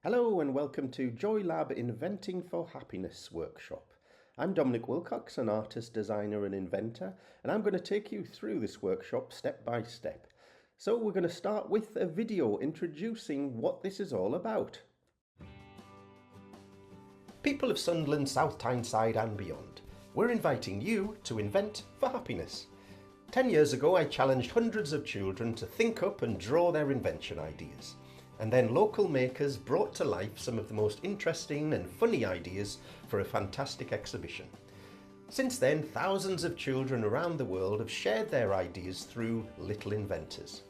Hello and welcome to Joy Lab Inventing for Happiness workshop. I'm Dominic Wilcox, an artist, designer and inventor, and I'm going to take you through this workshop step by step. So we're going to start with a video introducing what this is all about. People of Sunderland, South Tyneside and beyond, we're inviting you to invent for happiness. 10 years ago I challenged hundreds of children to think up and draw their invention ideas. And then local makers brought to life some of the most interesting and funny ideas for a fantastic exhibition. Since then, thousands of children around the world have shared their ideas through Little Inventors.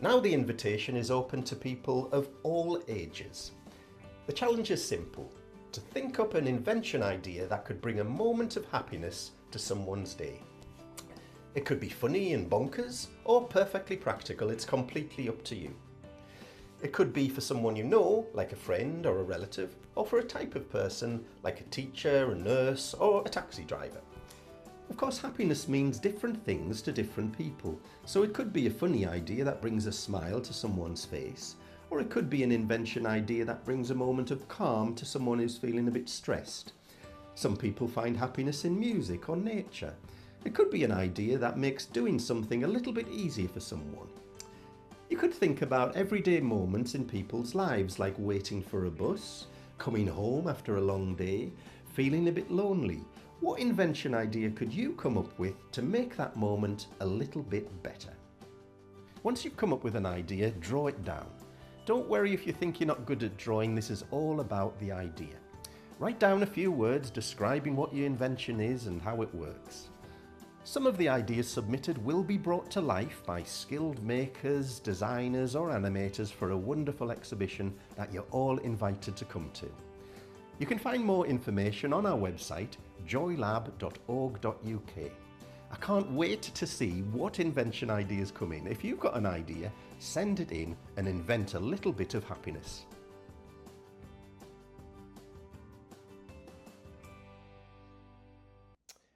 Now the invitation is open to people of all ages. The challenge is simple: to think up an invention idea that could bring a moment of happiness to someone's day. It could be funny and bonkers, or perfectly practical. It's completely up to you. It could be for someone you know, like a friend or a relative, or for a type of person, like a teacher, a nurse, or a taxi driver. Of course, happiness means different things to different people, so it could be a funny idea that brings a smile to someone's face, or it could be an invention idea that brings a moment of calm to someone who's feeling a bit stressed. Some people find happiness in music or nature. It could be an idea that makes doing something a little bit easier for someone. You could think about everyday moments in people's lives, like waiting for a bus, coming home after a long day, feeling a bit lonely. What invention idea could you come up with to make that moment a little bit better? Once you've come up with an idea, draw it down. Don't worry if you think you're not good at drawing. This is all about the idea. Write down a few words describing what your invention is and how it works. Some of the ideas submitted will be brought to life by skilled makers, designers or animators for a wonderful exhibition that you're all invited to come to. You can find more information on our website, joylab.org.uk. I can't wait to see what invention ideas come in. If you've got an idea, send it in and invent a little bit of happiness.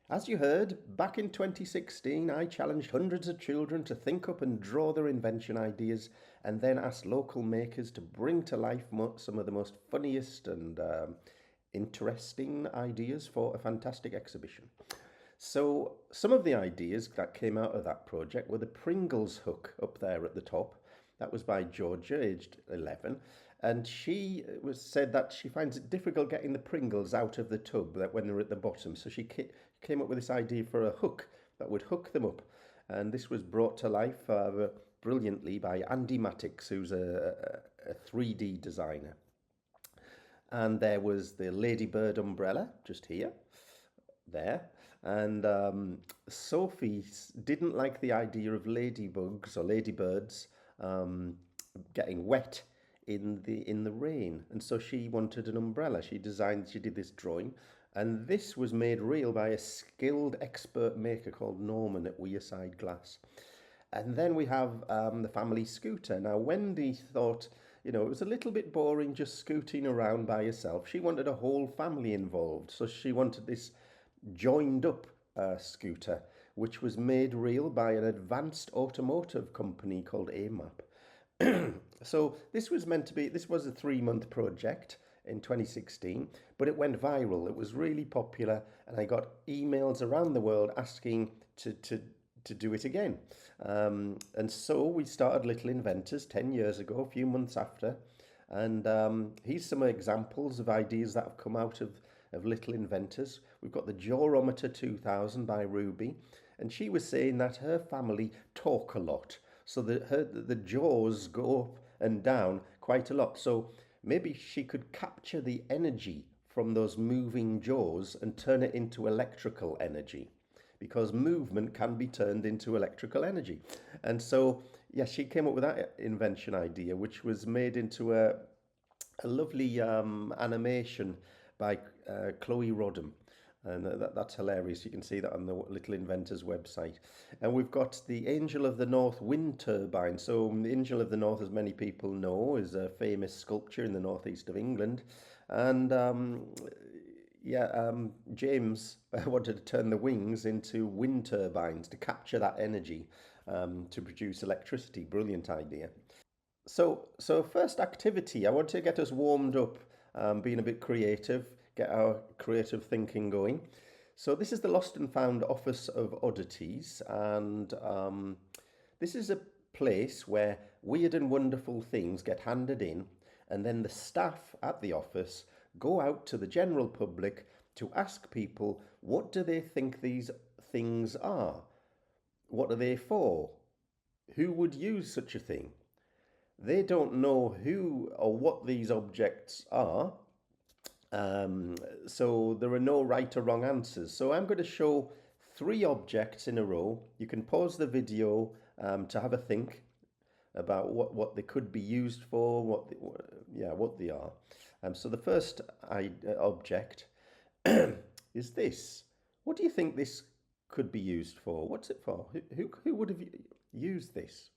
As you heard, back in 2016 I challenged hundreds of children to think up and draw their invention ideas, and then asked local makers to bring to life some of the most funniest and interesting ideas for a fantastic exhibition. So some of the ideas that came out of that project were the Pringles hook up there at the top. That was by Georgia, aged 11. And she said that she finds it difficult getting the Pringles out of the tub that when they're at the bottom. So she came up with this idea for a hook that would hook them up. And this was brought to life brilliantly by Andy Mattix, who's a 3D designer. And there was the Ladybird umbrella, just here, there. And Sophie didn't like the idea of ladybugs or ladybirds getting wet in the rain, and so she wanted an umbrella. She did this drawing, and this was made real by a skilled expert maker called Norman at Wearside Glass. And then we have the family scooter. Now Wendy thought, it was a little bit boring just scooting around by yourself. She wanted a whole family involved, so she wanted this joined up scooter, which was made real by an advanced automotive company called AMAP. So this was a 3-month project in 2016, but it went viral. It was really popular, and I got emails around the world asking to do it again. And so we started Little Inventors 10 years ago, a few months after. And here's some examples of ideas that have come out of Little Inventors. We've got the Jawrometer 2000 by Ruby, and she was saying that her family talk a lot, so that the jaws go up and down quite a lot. So maybe she could capture the energy from those moving jaws and turn it into electrical energy, because movement can be turned into electrical energy. And so, yeah, she came up with that invention idea, which was made into a lovely animation by Chloe Rodham. And that's hilarious. You can see that on the Little Inventors website. And we've got the Angel of the North wind turbine. So the Angel of the North, as many people know, is a famous sculpture in the northeast of England. And James wanted to turn the wings into wind turbines to capture that energy to produce electricity. Brilliant idea. So first activity, I want to get us warmed up, being a bit creative, get our creative thinking going. So this is the Lost and Found Office of Oddities, and this is a place where weird and wonderful things get handed in, and then the staff at the office go out to the general public to ask people what do they think these things are? What are they for? Who would use such a thing? They don't know who or what these objects are, um, so there are no right or wrong answers. So I'm going to show three objects in a row. You can pause the video to have a think about what they could be used for, what they are. So the first object is this. What do you think this could be used for? What's it for? Who would have used this?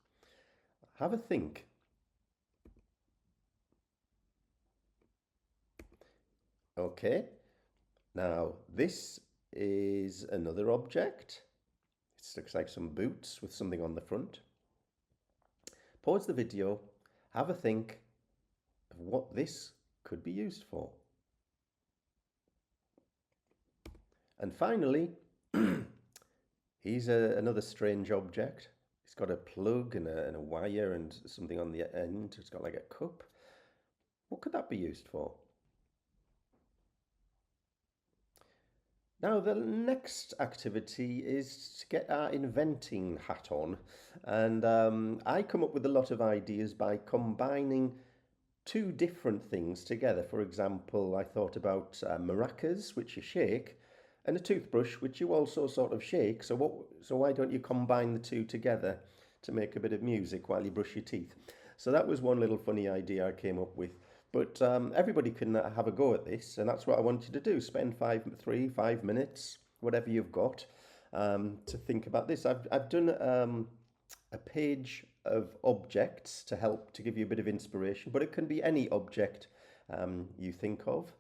Have a think. Okay, now this is another object. It looks like some boots with something on the front. Pause the video, have a think of what this could be used for. And finally, here's another strange object. It's got a plug and a wire and something on the end. It's got like a cup. What could that be used for? Now, the next activity is to get our inventing hat on. And I come up with a lot of ideas by combining two different things together. For example, I thought about maracas, which you shake, and a toothbrush, which you also sort of shake. So why don't you combine the two together to make a bit of music while you brush your teeth? So that was one little funny idea I came up with. But everybody can have a go at this, and that's what I want you to do. Spend 5 minutes, whatever you've got, to think about this. I've done a page of objects to help to give you a bit of inspiration, but it can be any object you think of.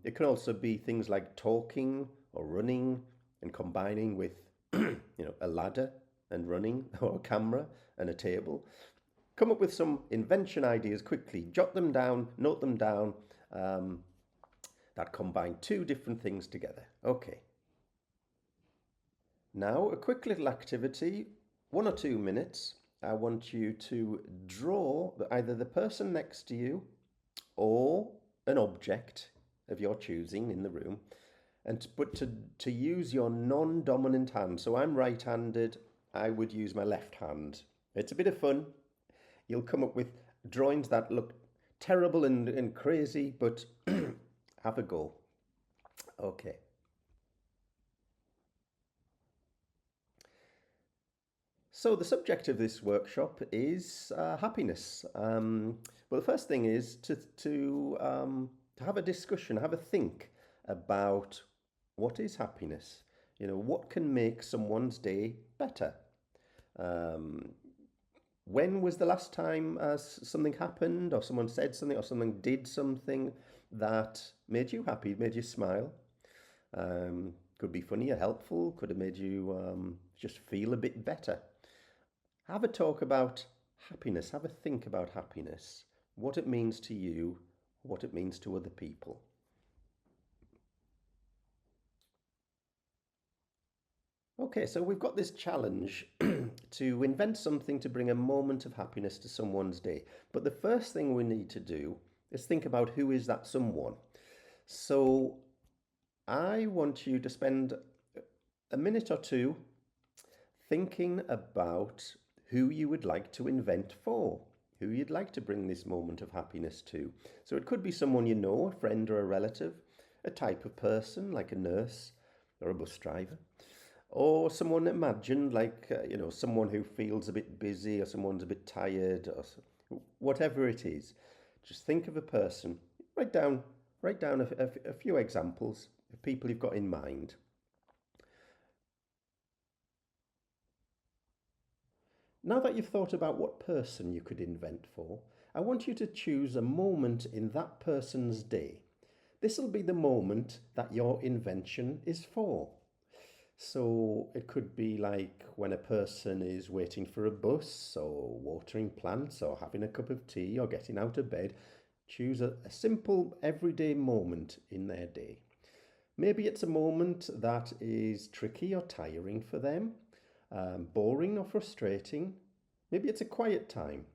It can also be things like talking or running and combining with, a ladder and running, or a camera and a table. Come up with some invention ideas quickly, jot them down, note them down, that combine two different things together. Okay. Now, a quick little activity, 1 or 2 minutes. I want you to draw either the person next to you or an object of your choosing in the room, but to use your non-dominant hand. So I'm right-handed, I would use my left hand. It's a bit of fun. You'll come up with drawings that look terrible and crazy, but have a go. Okay. So the subject of this workshop is happiness. But the first thing is to have a discussion, have a think about what is happiness. What can make someone's day better? When was the last time something happened, or someone said something, or someone did something that made you happy, made you smile? Could be funny or helpful, could have made you just feel a bit better. Have a talk about happiness, have a think about happiness, what it means to you, what it means to other people. Okay, so we've got this challenge to invent something to bring a moment of happiness to someone's day. But the first thing we need to do is think about who is that someone. So I want you to spend a minute or two thinking about who you would like to invent for, who you'd like to bring this moment of happiness to. So it could be someone you know, a friend or a relative, a type of person like a nurse or a bus driver, or someone imagined like, someone who feels a bit busy, or someone's a bit tired, or whatever it is. Just think of a person, write down a few examples of people you've got in mind. Now that you've thought about what person you could invent for, I want you to choose a moment in that person's day. This will be the moment that your invention is for. So it could be like when a person is waiting for a bus or watering plants or having a cup of tea or getting out of bed. Choose a simple everyday moment in their day. Maybe it's a moment that is tricky or tiring for them, boring or frustrating. Maybe it's a quiet time,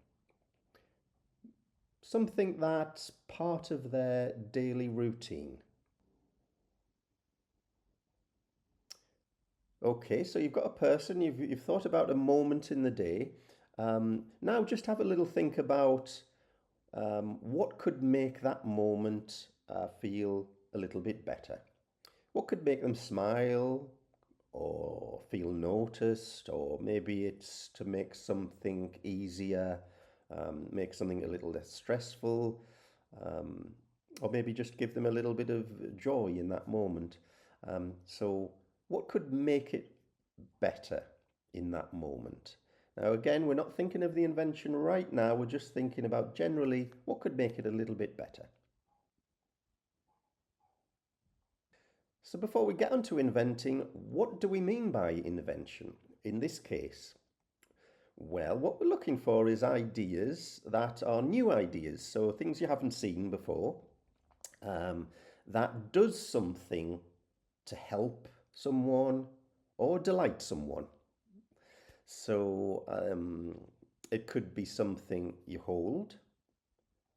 something that's part of their daily routine. Okay, so you've got a person, you've thought about a moment in the day. Now just have a little think about what could make that moment feel a little bit better. What could make them smile or feel noticed, or maybe it's to make something easier, make something a little less stressful, um, or maybe just give them a little bit of joy in that moment. So, what could make it better in that moment? Now, again, we're not thinking of the invention right now, we're just thinking about generally what could make it a little bit better. So before we get on to inventing, what do we mean by invention in this case? Well, what we're looking for is ideas that are new ideas, so things you haven't seen before, um, that does something to help someone or delight someone. So it could be something you hold,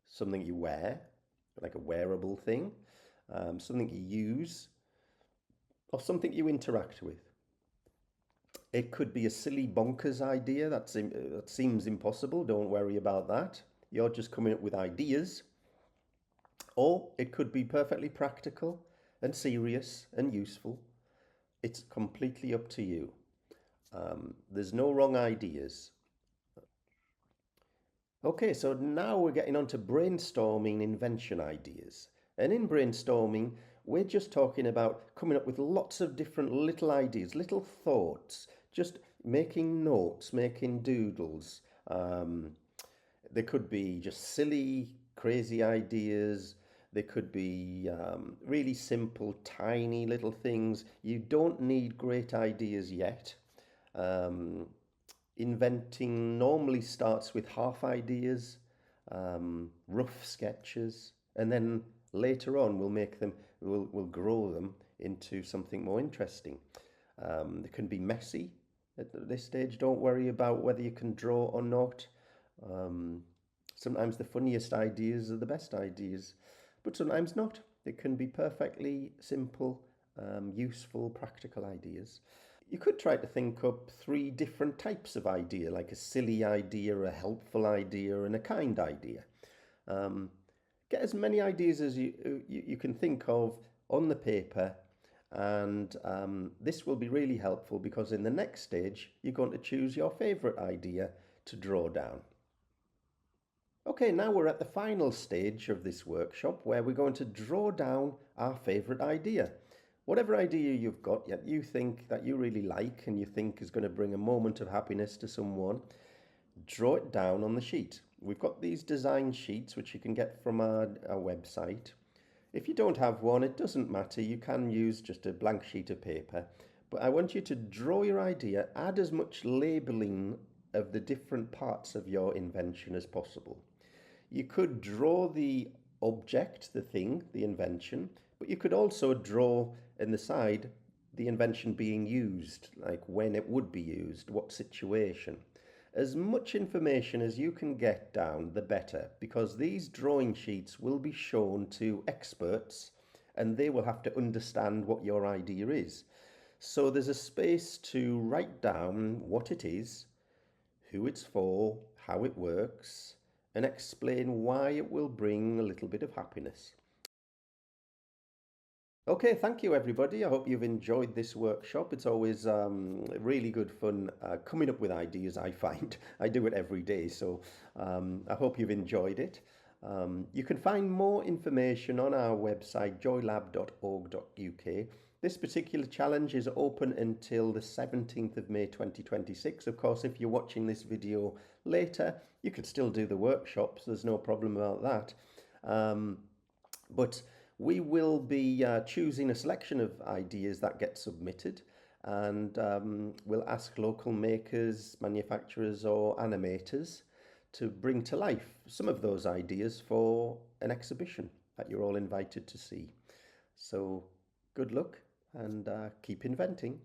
something you wear, like a wearable thing, something you use, or something you interact with. It could be a silly bonkers idea that seems impossible. Don't worry about that. You're just coming up with ideas. Or it could be perfectly practical and serious and useful. It's completely up to you. There's no wrong ideas. Okay, so now we're getting on to brainstorming invention ideas. And in brainstorming, we're just talking about coming up with lots of different little ideas, little thoughts, just making notes, making doodles. They could be just silly, crazy ideas. They could be really simple, tiny little things. You don't need great ideas yet. Um, Inventing normally starts with half ideas, rough sketches, and then later on we'll grow them into something more interesting. They can be messy at this stage. Don't worry about whether you can draw or not. Um, Sometimes the funniest ideas are the best ideas, but sometimes not. It can be perfectly simple, useful, practical ideas. You could try to think up three different types of idea, like a silly idea, a helpful idea, and a kind idea. Um, get as many ideas as you can think of on the paper, and this will be really helpful because in the next stage you're going to choose your favourite idea to draw down. Okay, now we're at the final stage of this workshop where we're going to draw down our favourite idea. Whatever idea you've got that you think that you really like and you think is going to bring a moment of happiness to someone, draw it down on the sheet. We've got these design sheets which you can get from our website. If you don't have one, it doesn't matter. You can use just a blank sheet of paper. But I want you to draw your idea, add as much labelling of the different parts of your invention as possible. You could draw the object, the thing, the invention, but you could also draw in the side the invention being used, like when it would be used, what situation. As much information as you can get down, the better, because these drawing sheets will be shown to experts and they will have to understand what your idea is. So there's a space to write down what it is, who it's for, how it works, and explain why it will bring a little bit of happiness. Okay, thank you everybody. I hope you've enjoyed this workshop. It's always really good fun coming up with ideas, I find. I do it every day, so I hope you've enjoyed it. You can find more information on our website, joylab.org.uk. This particular challenge is open until the 17th of May 2026. Of course, if you're watching this video later, you could still do the workshops. There's no problem about that. But we will be choosing a selection of ideas that get submitted, and we'll ask local makers, manufacturers, or animators to bring to life some of those ideas for an exhibition that you're all invited to see. So good luck and keep inventing.